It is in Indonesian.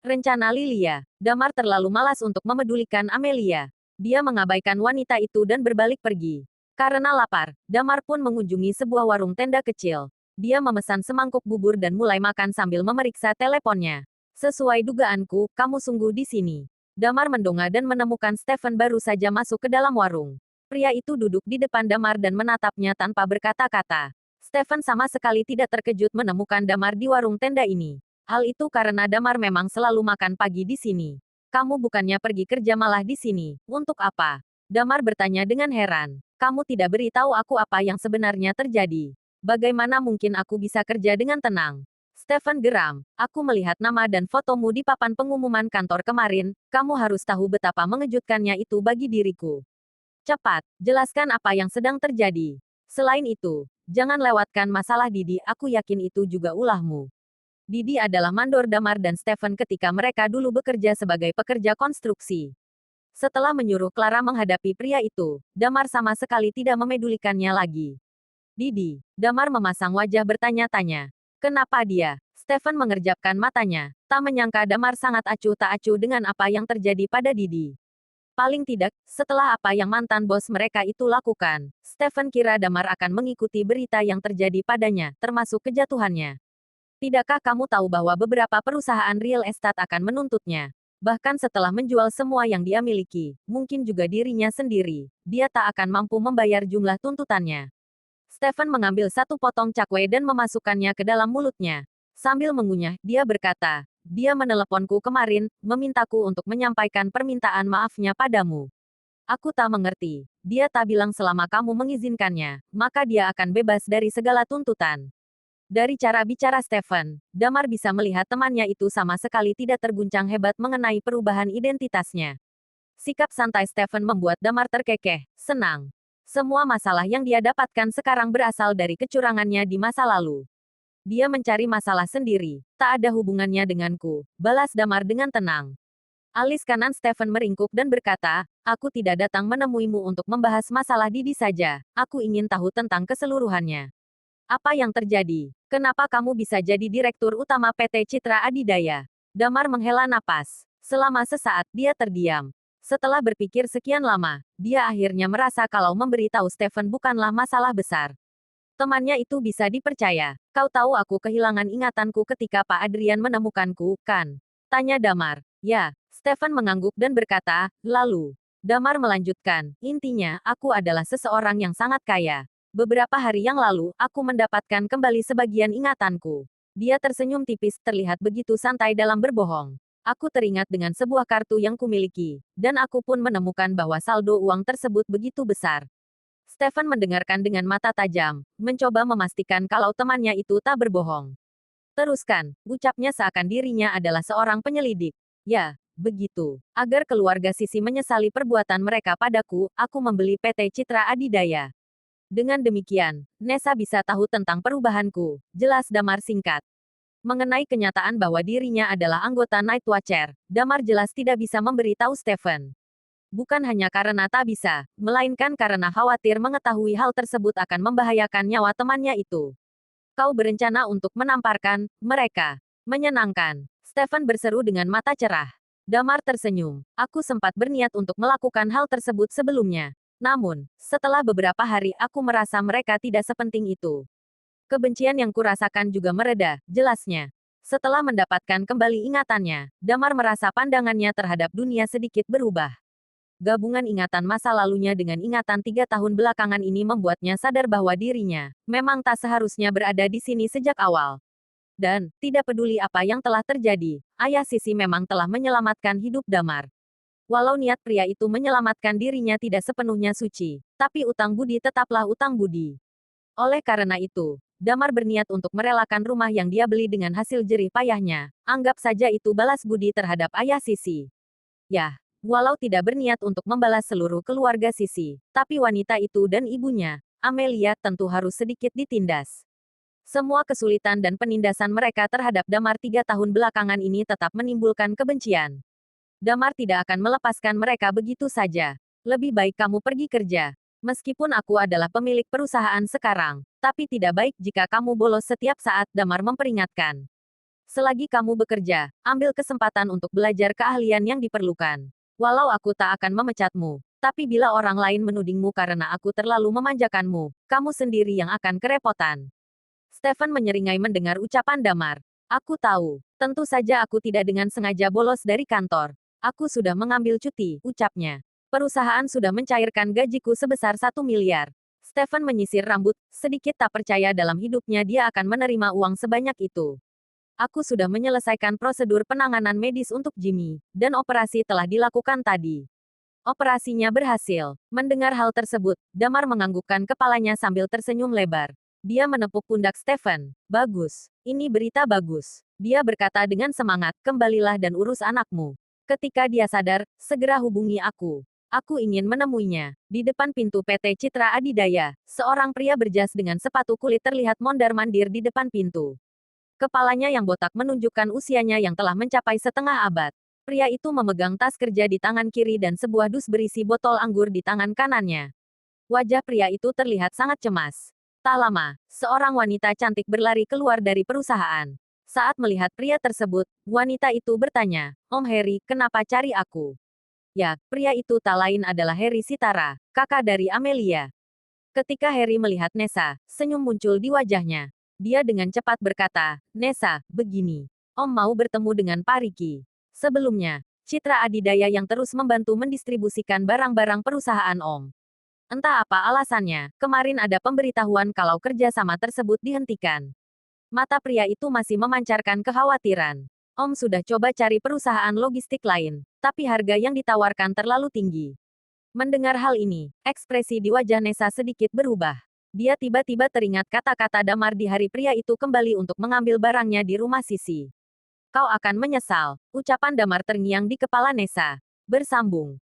Rencana Lilia. Damar terlalu malas untuk memedulikan Amelia. Dia mengabaikan wanita itu dan berbalik pergi. Karena lapar, Damar pun mengunjungi sebuah warung tenda kecil. Dia memesan semangkuk bubur dan mulai makan sambil memeriksa teleponnya. Sesuai dugaanku, kamu sungguh di sini. Damar mendongak dan menemukan Stephen baru saja masuk ke dalam warung. Pria itu duduk di depan Damar dan menatapnya tanpa berkata-kata. Stephen sama sekali tidak terkejut menemukan Damar di warung tenda ini. Hal itu karena Damar memang selalu makan pagi di sini. Kamu bukannya pergi kerja malah di sini. Untuk apa? Damar bertanya dengan heran. Kamu tidak beritahu aku apa yang sebenarnya terjadi. Bagaimana mungkin aku bisa kerja dengan tenang? Stephen geram. Aku melihat nama dan fotomu di papan pengumuman kantor kemarin. Kamu harus tahu betapa mengejutkannya itu bagi diriku. Cepat, jelaskan apa yang sedang terjadi. Selain itu, jangan lewatkan masalah Didi. Aku yakin itu juga ulahmu. Didi adalah mandor Damar dan Stephen ketika mereka dulu bekerja sebagai pekerja konstruksi. Setelah menyuruh Clara menghadapi pria itu, Damar sama sekali tidak memedulikannya lagi. Didi, Damar memasang wajah bertanya-tanya. Kenapa dia? Stephen mengerjapkan matanya. Tak menyangka Damar sangat acuh tak acuh dengan apa yang terjadi pada Didi. Paling tidak, setelah apa yang mantan bos mereka itu lakukan, Stephen kira Damar akan mengikuti berita yang terjadi padanya, termasuk kejatuhannya. Tidakkah kamu tahu bahwa beberapa perusahaan real estate akan menuntutnya? Bahkan setelah menjual semua yang dia miliki, mungkin juga dirinya sendiri, dia tak akan mampu membayar jumlah tuntutannya. Stephen mengambil satu potong cakwe dan memasukkannya ke dalam mulutnya. Sambil mengunyah, dia berkata, dia meneleponku kemarin, memintaku untuk menyampaikan permintaan maafnya padamu. Aku tak mengerti. Dia tak bilang selama kamu mengizinkannya, maka dia akan bebas dari segala tuntutan. Dari cara bicara Stephen, Damar bisa melihat temannya itu sama sekali tidak terguncang hebat mengenai perubahan identitasnya. Sikap santai Stephen membuat Damar terkekeh, senang. Semua masalah yang dia dapatkan sekarang berasal dari kecurangannya di masa lalu. Dia mencari masalah sendiri, tak ada hubungannya denganku, balas Damar dengan tenang. Alis kanan Stephen meringkuk dan berkata, aku tidak datang menemuimu untuk membahas masalah Didi saja, aku ingin tahu tentang keseluruhannya. Apa yang terjadi? Kenapa kamu bisa jadi direktur utama PT Citra Adidaya? Damar menghela napas. Selama sesaat, dia terdiam. Setelah berpikir sekian lama, dia akhirnya merasa kalau memberitahu Stephen bukanlah masalah besar. Temannya itu bisa dipercaya. Kau tahu aku kehilangan ingatanku ketika Pak Adrian menemukanku, kan? Tanya Damar. Ya, Stephen mengangguk dan berkata, lalu. Damar melanjutkan, intinya, aku adalah seseorang yang sangat kaya. Beberapa hari yang lalu, aku mendapatkan kembali sebagian ingatanku. Dia tersenyum tipis, terlihat begitu santai dalam berbohong. Aku teringat dengan sebuah kartu yang kumiliki, dan aku pun menemukan bahwa saldo uang tersebut begitu besar. Stephen mendengarkan dengan mata tajam, mencoba memastikan kalau temannya itu tak berbohong. Teruskan, ucapnya seakan dirinya adalah seorang penyelidik. Ya, begitu. Agar keluarga Sisi menyesali perbuatan mereka padaku, aku membeli PT Citra Adidaya. Dengan demikian, Nessa bisa tahu tentang perubahanku, jelas Damar singkat. Mengenai kenyataan bahwa dirinya adalah anggota Night Watcher, Damar jelas tidak bisa memberitahu Stephen. Bukan hanya karena tak bisa, melainkan karena khawatir mengetahui hal tersebut akan membahayakan nyawa temannya itu. Kau berencana untuk menamparkan mereka. Menyenangkan. Stephen berseru dengan mata cerah. Damar tersenyum. Aku sempat berniat untuk melakukan hal tersebut sebelumnya. Namun, setelah beberapa hari aku merasa mereka tidak sepenting itu. Kebencian yang kurasakan juga mereda, jelasnya. Setelah mendapatkan kembali ingatannya, Damar merasa pandangannya terhadap dunia sedikit berubah. Gabungan ingatan masa lalunya dengan ingatan 3 tahun belakangan ini membuatnya sadar bahwa dirinya memang tak seharusnya berada di sini sejak awal. Dan, tidak peduli apa yang telah terjadi, ayah Sisi memang telah menyelamatkan hidup Damar. Walau niat pria itu menyelamatkan dirinya tidak sepenuhnya suci, tapi utang budi tetaplah utang budi. Oleh karena itu, Damar berniat untuk merelakan rumah yang dia beli dengan hasil jerih payahnya. Anggap saja itu balas budi terhadap ayah Sisi. Ya, walau tidak berniat untuk membalas seluruh keluarga Sisi, tapi wanita itu dan ibunya, Amelia, tentu harus sedikit ditindas. Semua kesulitan dan penindasan mereka terhadap Damar 3 tahun belakangan ini tetap menimbulkan kebencian. Damar tidak akan melepaskan mereka begitu saja. Lebih baik kamu pergi kerja. Meskipun aku adalah pemilik perusahaan sekarang, tapi tidak baik jika kamu bolos setiap saat, Damar memperingatkan. Selagi kamu bekerja, ambil kesempatan untuk belajar keahlian yang diperlukan. Walau aku tak akan memecatmu, tapi bila orang lain menudingmu karena aku terlalu memanjakanmu, kamu sendiri yang akan kerepotan. Stephen menyeringai mendengar ucapan Damar. Aku tahu, tentu saja aku tidak dengan sengaja bolos dari kantor. Aku sudah mengambil cuti, ucapnya. Perusahaan sudah mencairkan gajiku sebesar 1 miliar. Stephen menyisir rambut, sedikit tak percaya dalam hidupnya dia akan menerima uang sebanyak itu. Aku sudah menyelesaikan prosedur penanganan medis untuk Jimmy, dan operasi telah dilakukan tadi. Operasinya berhasil. Mendengar hal tersebut, Damar menganggukkan kepalanya sambil tersenyum lebar. Dia menepuk pundak Stephen. Bagus. Ini berita bagus. Dia berkata dengan semangat, kembalilah dan urus anakmu. Ketika dia sadar, segera hubungi aku. Aku ingin menemuinya. Di depan pintu PT Citra Adidaya, seorang pria berjas dengan sepatu kulit terlihat mondar-mandir di depan pintu. Kepalanya yang botak menunjukkan usianya yang telah mencapai setengah abad. Pria itu memegang tas kerja di tangan kiri dan sebuah dus berisi botol anggur di tangan kanannya. Wajah pria itu terlihat sangat cemas. Tak lama, seorang wanita cantik berlari keluar dari perusahaan. Saat melihat pria tersebut, wanita itu bertanya, "Om Harry, kenapa cari aku?" Ya, pria itu tak lain adalah Harry Sitara, kakak dari Amelia. Ketika Harry melihat Nessa, senyum muncul di wajahnya. Dia dengan cepat berkata, "Nessa, begini. Om mau bertemu dengan Pak Ricky. Sebelumnya, Citra Adidaya yang terus membantu mendistribusikan barang-barang perusahaan Om. Entah apa alasannya, kemarin ada pemberitahuan kalau kerjasama tersebut dihentikan." Mata pria itu masih memancarkan kekhawatiran. Om sudah coba cari perusahaan logistik lain, tapi harga yang ditawarkan terlalu tinggi. Mendengar hal ini, ekspresi di wajah Nessa sedikit berubah. Dia tiba-tiba teringat kata-kata Damar di hari pria itu kembali untuk mengambil barangnya di rumah Sisi. Kau akan menyesal, ucapan Damar terngiang di kepala Nessa. Bersambung.